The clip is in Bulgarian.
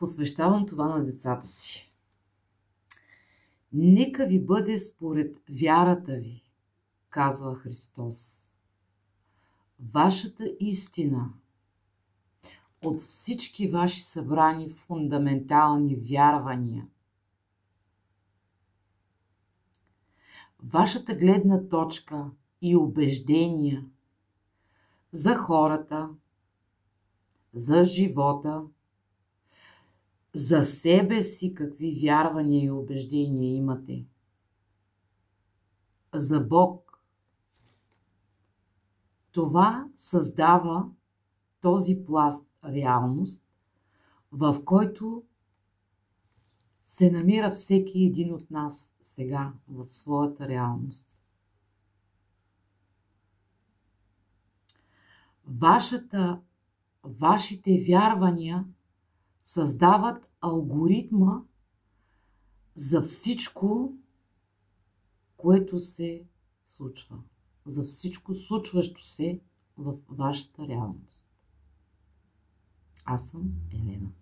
Посвещавам това на децата си. Нека ви бъде според вярата ви, казва Христос. Вашата истина от всички ваши събрани фундаментални вярвания. Вашата гледна точка и убеждения за хората, за живота, за себе си какви вярвания и убеждения имате, за Бог. Това създава този пласт реалност, в който се намира всеки един от нас сега в своята реалност. Вашите вярвания създават алгоритма за всичко, което се случва. За всичко случващо се в вашата реалност. Аз съм Елена.